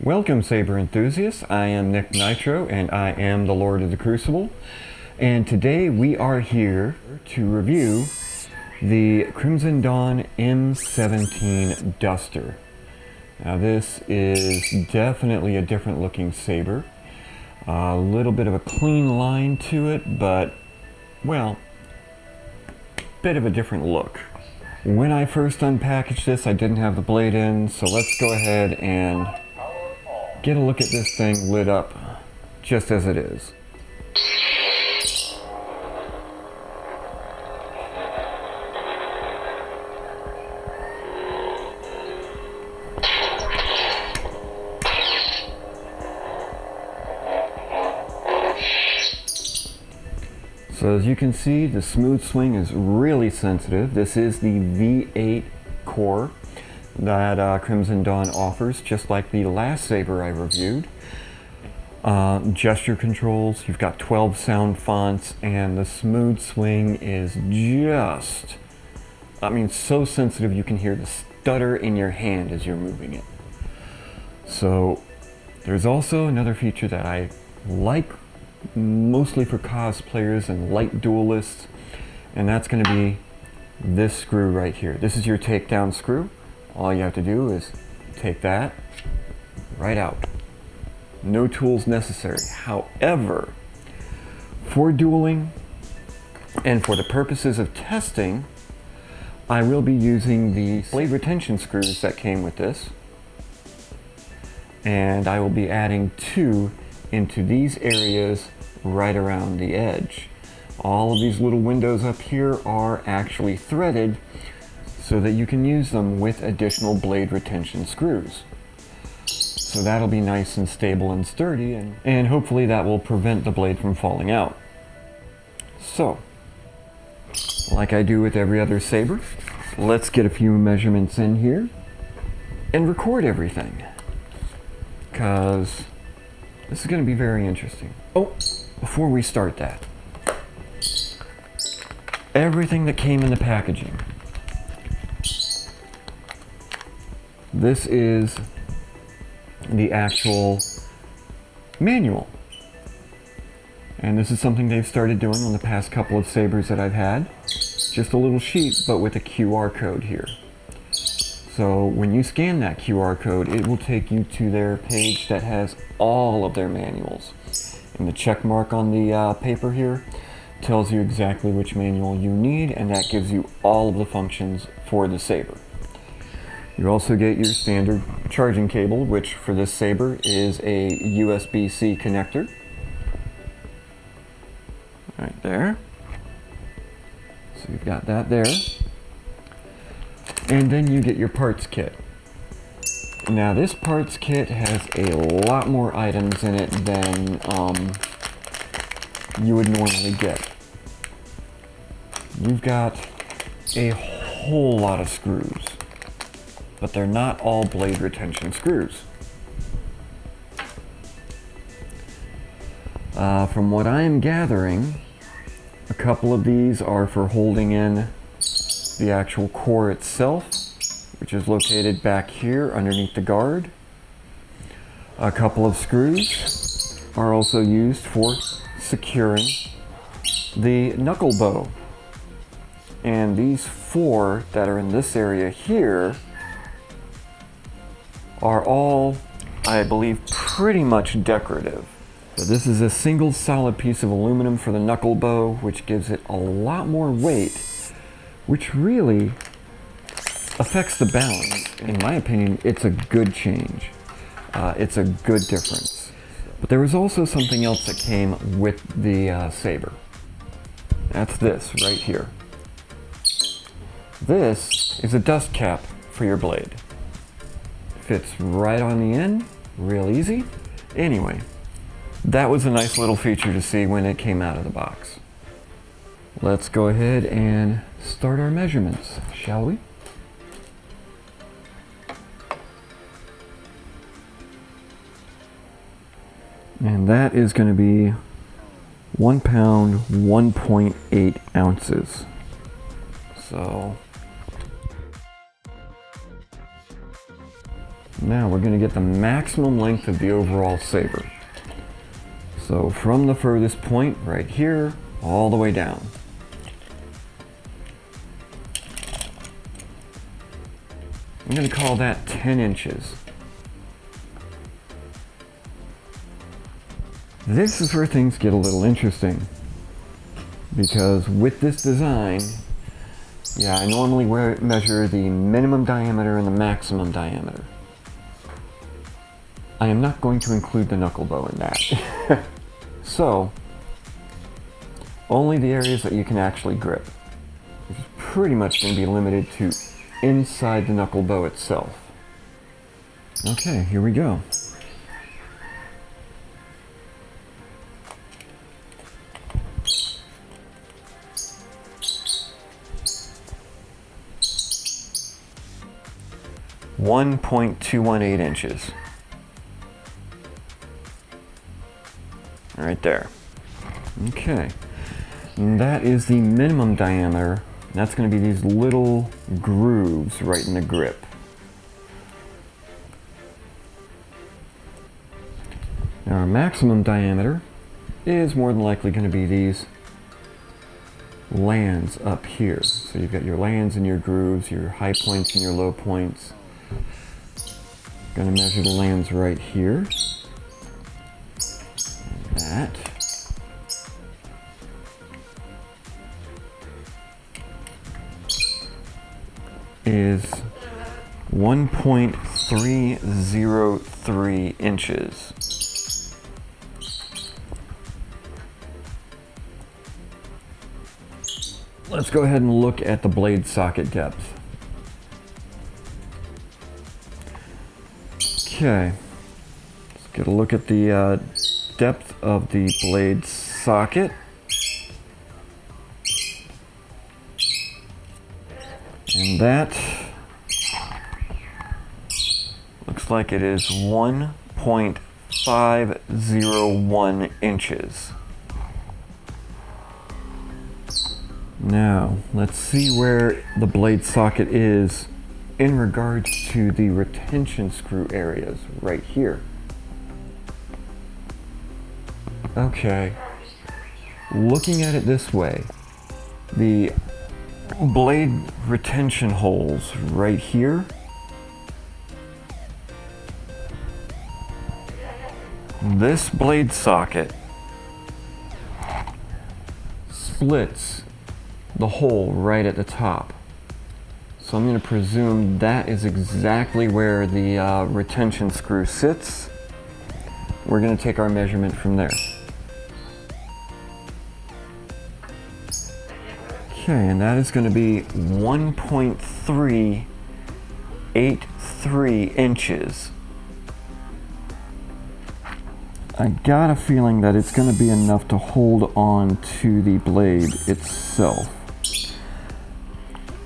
Welcome, saber enthusiasts. I am Nick Nitro and I am the Lord of the Crucible. And today we are here to review the Crimson Dawn M17 Duster. Now this is definitely a different looking saber. A little bit of a clean line to it, but, well, bit of a different look. When I first unpackaged this, I didn't have the blade in, so let's go ahead and get a look at this thing lit up just as it is. So as you can see, the smooth swing is really sensitive. This is the V8 core that Crimson Dawn offers, just like the last saber I reviewed. Gesture controls, you've got 12 sound fonts, and the smooth swing is just, so sensitive you can hear the stutter in your hand as you're moving it. So there's also another feature that I like mostly for cosplayers and light duelists, and that's going to be this screw right here. This is your takedown screw. All you have to do is take that right out. No tools necessary. However, for dueling and for the purposes of testing, I will be using the blade retention screws that came with this, and I will be adding 2 into these areas right around the edge. All of these little windows up here are actually threaded so that you can use them with additional blade retention screws. So that'll be nice and stable and sturdy, and hopefully that will prevent the blade from falling out. So, like I do with every other saber, let's get a few measurements in here and record everything, because this is going to be very interesting. Oh, before we start that, everything that came in the packaging. This is the actual manual. And this is something they've started doing on the past couple of sabers that I've had. Just a little sheet, but with a QR code here. So when you scan that QR code, it will take you to their page that has all of their manuals. And the check mark on the paper here tells you exactly which manual you need, and that gives you all of the functions for the saber. You also get your standard charging cable, which for this saber is a USB-C connector. Right there. So you've got that there. And then you get your parts kit. Now this parts kit has a lot more items in it than you would normally get. You've got a whole lot of screws, but they're not all blade retention screws. From what I am gathering, a couple of these are for holding in the actual core itself, which is located back here underneath the guard. A couple of screws are also used for securing the knuckle bow. And these 4 that are in this area here are all, I believe, pretty much decorative. So this is a single solid piece of aluminum for the knuckle bow, which gives it a lot more weight, which really affects the balance. In my opinion, it's a good change. It's a good difference. But there was also something else that came with the saber. That's this right here. This is a dust cap for your blade. Fits right on the end, real easy. Anyway, that was a nice little feature to see when it came out of the box. Let's go ahead and start our measurements, shall we? And that is going to be 1 pound, 1.8 ounces. So Now we're going to get the maximum length of the overall saber. So from the furthest point right here all the way down. I'm going to call that 10 inches. This is where things get a little interesting, because with this design, yeah, I normally measure the minimum diameter and the maximum diameter. I am not going to include the knuckle bow in that. So, only the areas that you can actually grip. It's pretty much going to be limited to inside the knuckle bow itself. Okay, here we go. .218 inches. Right there. Okay. And that is the minimum diameter. That's going to be these little grooves right in the grip. Now our maximum diameter is more than likely going to be these lands up here. So you've got your lands and your grooves, your high points and your low points. Going to measure the lands right here. That. Is 1.303 inches. Let's go ahead and look at the blade socket depth. Okay, let's get a look at the depth of the blade socket. And that looks like it is 1.501 inches. Now, let's see where the blade socket is in regards to the retention screw areas right here. Okay, looking at it this way, the blade retention holes right here, this blade socket splits the hole right at the top. So I'm going to presume that is exactly where the retention screw sits. We're going to take our measurement from there. Okay, and that is going to be 1.383 inches. I got a feeling that it's going to be enough to hold on to the blade itself.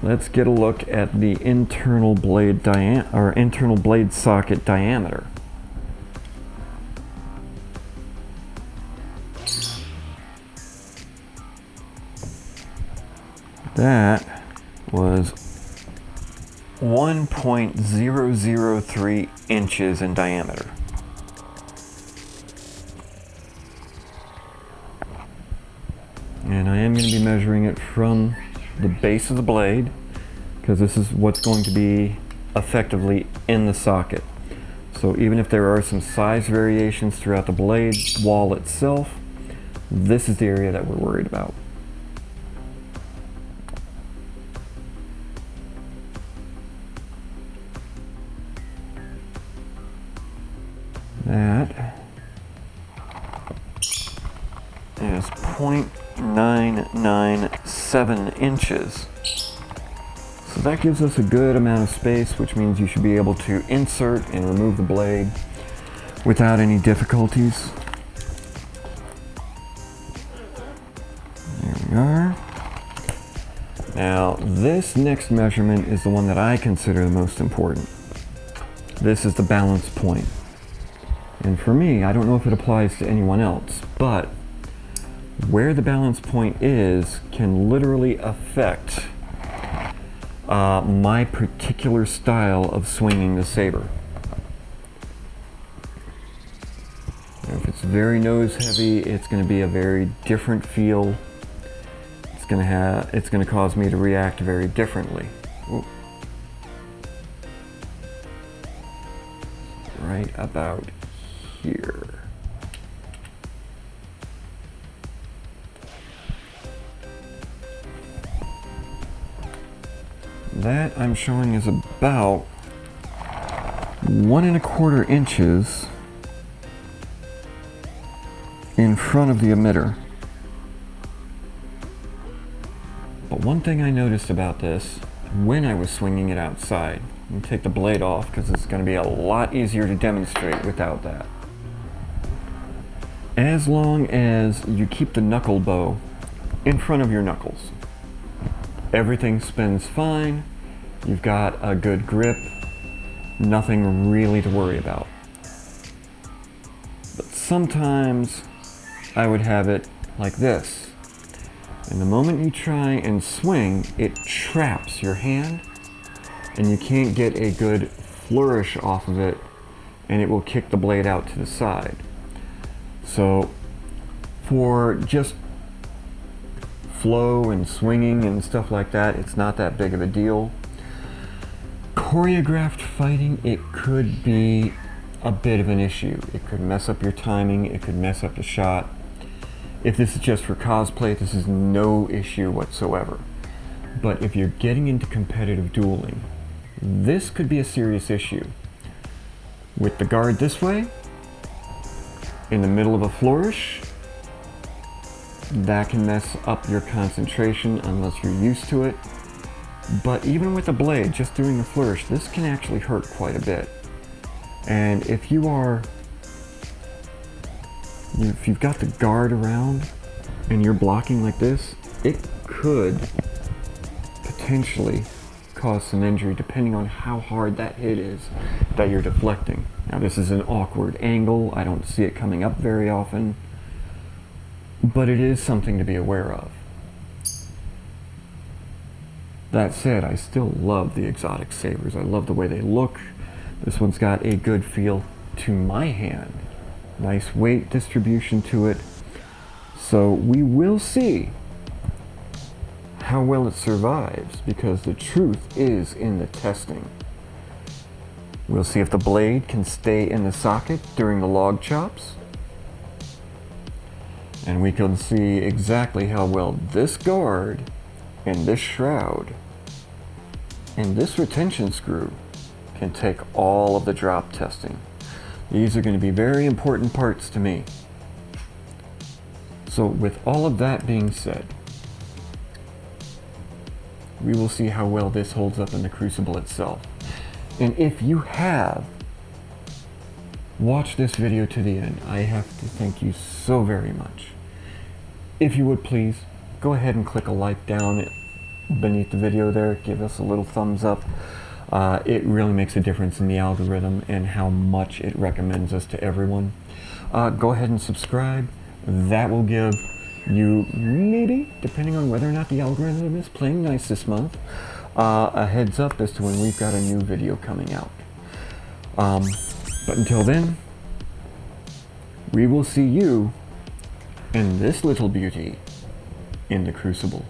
Let's get a look at the internal blade socket diameter. That was 1.003 inches in diameter. And I am going to be measuring it from the base of the blade, because this is what's going to be effectively in the socket. So even if there are some size variations throughout the blade wall itself, this is the area that we're worried about. That is 0.997 inches. So that gives us a good amount of space, which means you should be able to insert and remove the blade without any difficulties. There we are. Now, this next measurement is the one that I consider the most important. This is the balance point. And for me, I don't know if it applies to anyone else, but where the balance point is can literally affect my particular style of swinging the saber. very nose heavy. It's going to be a very different feel. It's going to cause me to react very differently. Ooh. Right about here. That I'm showing is about 1¼ inches in front of the emitter. But one thing I noticed about this when I was swinging it outside, I'm gonna take the blade off because it's going to be a lot easier to demonstrate without that. As long as you keep the knuckle bow in front of your knuckles, everything spins fine. You've got a good grip, nothing really to worry about. But sometimes I would have it like this. And the moment you try and swing, it traps your hand and you can't get a good flourish off of it, and it will kick the blade out to the side. So for just flow and swinging and stuff like that, it's not that big of a deal. Choreographed fighting, it could be a bit of an issue. It could mess up your timing, it could mess up the shot. If this is just for cosplay, this is no issue whatsoever. But if you're getting into competitive dueling, this could be a serious issue. With the guard this way, in the middle of a flourish, that can mess up your concentration unless you're used to it. But even with a blade, just doing a flourish, this can actually hurt quite a bit. And if you've got the guard around and you're blocking like this, it could potentially cause some injury depending on how hard that hit is that you're deflecting. Now this is an awkward angle. I don't see it coming up very often, but it is something to be aware of. That said, I still love the exotic sabers. I love the way they look. This one's got a good feel to my hand. Nice weight distribution to it. So we will see how well it survives, because the truth is in the testing. We'll see if the blade can stay in the socket during the log chops. And we can see exactly how well this guard and this shroud and this retention screw can take all of the drop testing. These are going to be very important parts to me. So with all of that being said, we will see how well this holds up in the Crucible itself. And if you have watched this video to the end, I have to thank you so very much. If you would please, go ahead and click a like down beneath the video there. Give us a little thumbs up. It really makes a difference in the algorithm and how much it recommends us to everyone. Go ahead and subscribe. That will give you, maybe, depending on whether or not the algorithm is playing nice this month, a heads up as to when we've got a new video coming out. But until then, we will see you and this little beauty in the Crucible.